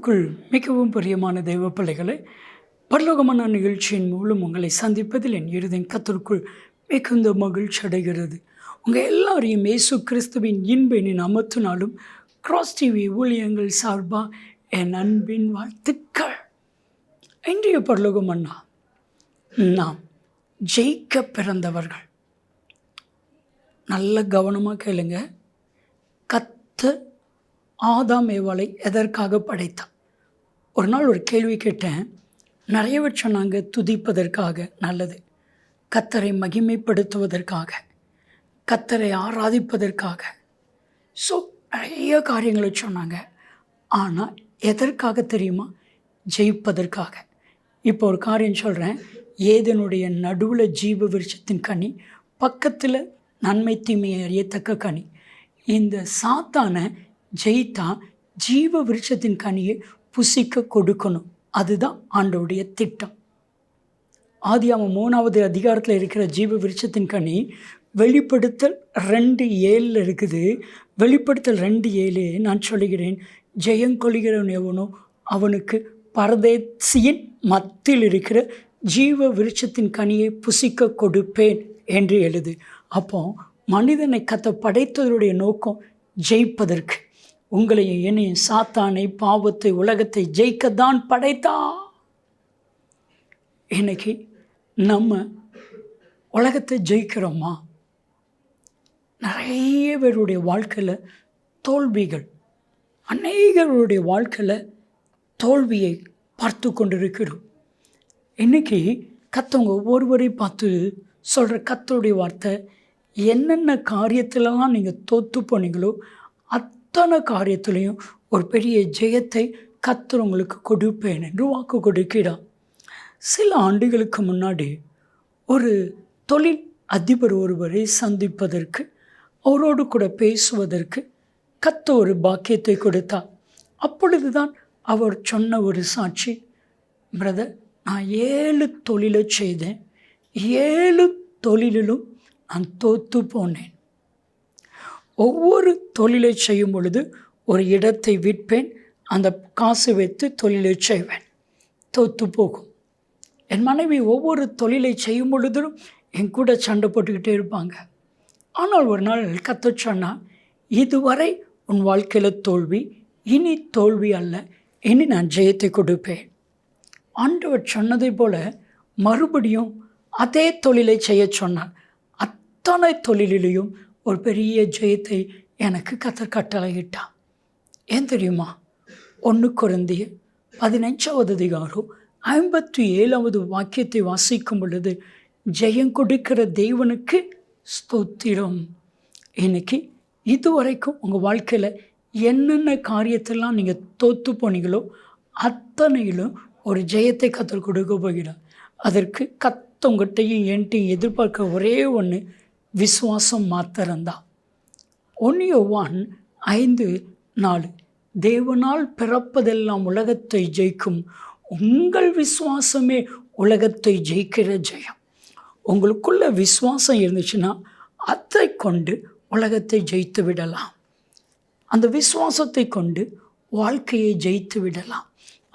கிறிஸ்துவுக்குள் மிகவும் பிரியமான தெய்வ பிள்ளைகளை, பரலோகமான நிகழ்ச்சியின் மூலம் உங்களை சந்திப்பதில் என் இருதயம் கர்த்தருக்குள் மிகுந்த மகிழ்ச்சி அடைகிறது. உங்கள் எல்லாரையும் இயேசு கிறிஸ்துவின் இன்பெனின் அமர்த்தினாலும் கிராஸ் டிவி ஊழியங்கள் சார்பாக என் அன்பின் வாழ்த்துக்கள். இன்றைய பரலோகம் அண்ணா, நாம் ஜெயிக்க பிறந்தவர்கள். நல்ல கவனமாக கேளுங்க. கர்த்தர் ஆதாம் ஏவாளை எதற்காக படைத்தார்? ஒரு நாள் ஒரு கேள்வி கேட்டேன். நிறைய பேர் சொன்னாங்க துதிப்பதற்காக, நல்லது. கர்த்தரை மகிமைப்படுத்துவதற்காக, கர்த்தரை ஆராதிப்பதற்காக. ஸோ நிறைய காரியங்களை சொன்னாங்க. ஆனால் எதற்காக தெரியுமா? ஜெயிப்பதற்காக. இப்போ ஒரு காரியம் சொல்கிறேன். ஏதனுடைய நடுவில் ஜீவ விருட்சத்தின் கனி, பக்கத்தில் நன்மை தீமையை அறியத்தக்க கனி. இந்த சாத்தானை ஜெயித்தா ஜீவ விருட்சத்தின் கனியை புசிக்க கொடுக்கணும். அதுதான் ஆண்டவருடைய திட்டம். ஆதியாகமம் 3வது அதிகாரத்தில் இருக்கிற ஜீவ விருட்சத்தின் கனி வெளிப்படுத்தல் 2:7 இருக்குது. வெளிப்படுத்தல் 2:7 நான் சொல்லுகிறேன், ஜெயங்கொள்கிறவன் எவனோ அவனுக்கு பரதேசியின் மத்தியில் இருக்கிற ஜீவ விருட்சத்தின் கனியை புசிக்க கொடுப்பேன் என்று எழுது. அப்போ மனிதனை கர்த்தர் படைத்ததனுடைய நோக்கம் ஜெயிப்பதற்கு. உங்களையும் என்னையும் சாத்தானை, பாவத்தை, உலகத்தை ஜெயிக்கத்தான் படைத்தா. இன்னைக்கு நம்ம உலகத்தை ஜெயிக்கிறோமா? நிறைய பேருடைய வாழ்க்கையில் தோல்விகள், அநேகருடைய வாழ்க்கையில் தோல்வியை பார்த்து கொண்டிருக்கிறோம். இன்றைக்கி கர்த்தவங்க ஒவ்வொருவரையும் பார்த்து சொல்கிற கர்த்தருடைய வார்த்தை, என்னென்ன காரியத்திலலாம் நீங்கள் தோற்று போனீங்களோ அத்தனை காரியத்திலையும் ஒரு பெரிய ஜெயத்தை கர்த்தர் உங்களுக்கு கொடுப்பேன் என்று வாக்கு கொடுக்கிறார். சில ஆண்டுகளுக்கு முன்னாடி ஒரு தொழில் அதிபர் ஒருவரை சந்திப்பதற்கு, அவரோடு கூட பேசுவதற்கு கர்த்தர் ஒரு பாக்கியத்தை கொடுத்தார். அப்பொழுது தான் அவர் சொன்ன ஒரு சாட்சி, பிரதர், நான் 7 தொழிலை செய்தேன், 7 தொழிலிலும் நான் தோற்று போனேன். ஒவ்வொரு தொழிலை செய்யும் பொழுது ஒரு இடத்தை விற்பேன், அந்த காசு வைத்து தொழிலை செய்வேன், தோற்று போகும். என் மனைவி ஒவ்வொரு தொழிலை செய்யும் பொழுதும் என் கூட சண்டை போட்டுக்கிட்டே இருப்பாங்க. ஆனால் ஒரு நாள் கர்த்தர் சொன்னார், இதுவரை உன் வாழ்க்கையில் தோல்வி, இனி தோல்வி அல்ல, இனி நான் ஜெயத்தை கொடுப்பேன். ஆண்டவர் சொன்னதை போல மறுபடியும் அதே தொழிலை செய்ய சொன்னார். அத்தனை தொழிலிலையும் ஒரு பெரிய ஜெயத்தை எனக்கு கர்த்தர் கட்டளையிட்டார். ஏன் தெரியுமா? 1 கொரிந்தியர் 15வது அதிகாரம் 57வது வாக்கியத்தை வாசிக்கும் பொழுது, ஜெயம் கொடுக்கிற தேவனுக்கு ஸ்தோத்திரம். இன்னைக்கு இதுவரைக்கும் உங்கள் வாழ்க்கையில் என்னென்ன காரியத்தெல்லாம் நீங்கள் தோற்று போனீங்களோ அத்தனையிலும் ஒரு ஜெயத்தை கர்த்தர் கொடுக்க போகிறார். அதற்கு கர்த்தவங்கிட்டையும் என்கிட்டையும் எதிர்பார்க்க ஒரே ஒன்று, விசுவாசம் மாத்திரம்தான். 1 யோவான் 5:4, தேவனால் பிறப்பதெல்லாம் உலகத்தை ஜெயிக்கும், உங்கள் விசுவாசமே உலகத்தை ஜெயிக்கிற ஜெயம். உங்களுக்குள்ள விசுவாசம் இருந்துச்சுன்னா அதை கொண்டு உலகத்தை ஜெயித்து விடலாம். அந்த விசுவாசத்தை கொண்டு வாழ்க்கையை ஜெயித்து விடலாம்.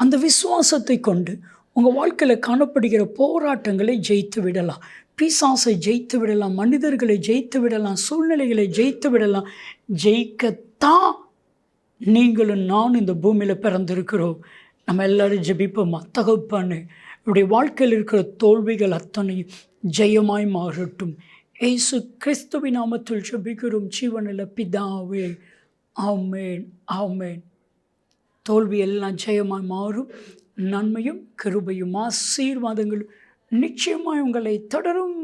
அந்த விசுவாசத்தை கொண்டு உங்கள் வாழ்க்கையில் காணப்படுகிற போராட்டங்களை ஜெயித்து விடலாம். பிசாசை ஜெயித்து விடலாம், மனிதர்களை ஜெயித்து விடலாம், சூழ்நிலைகளை ஜெயித்து விடலாம். ஜெயிக்கத்தான் நீங்களும் நானும் இந்த பூமியில் பிறந்திருக்கிறோம். நம்ம எல்லோரும் ஜெபிப்போமா? தகப்பனே, என்னுடைய வாழ்க்கையில் இருக்கிற தோல்விகள் அத்தனையும் ஜெயமாய் மாறட்டும். இயேசு கிறிஸ்துவின் நாமத்தில் ஜெபிக்கிறோம் ஜீவனில் பிதாவே, ஆமேன், ஆமேன். தோல்வி எல்லாம் ஜெயமாய் மாறும். நன்மையும் கிருபையும் ஆசீர்வாதங்களும் நிச்சயமாய் உங்களை தொடரும்.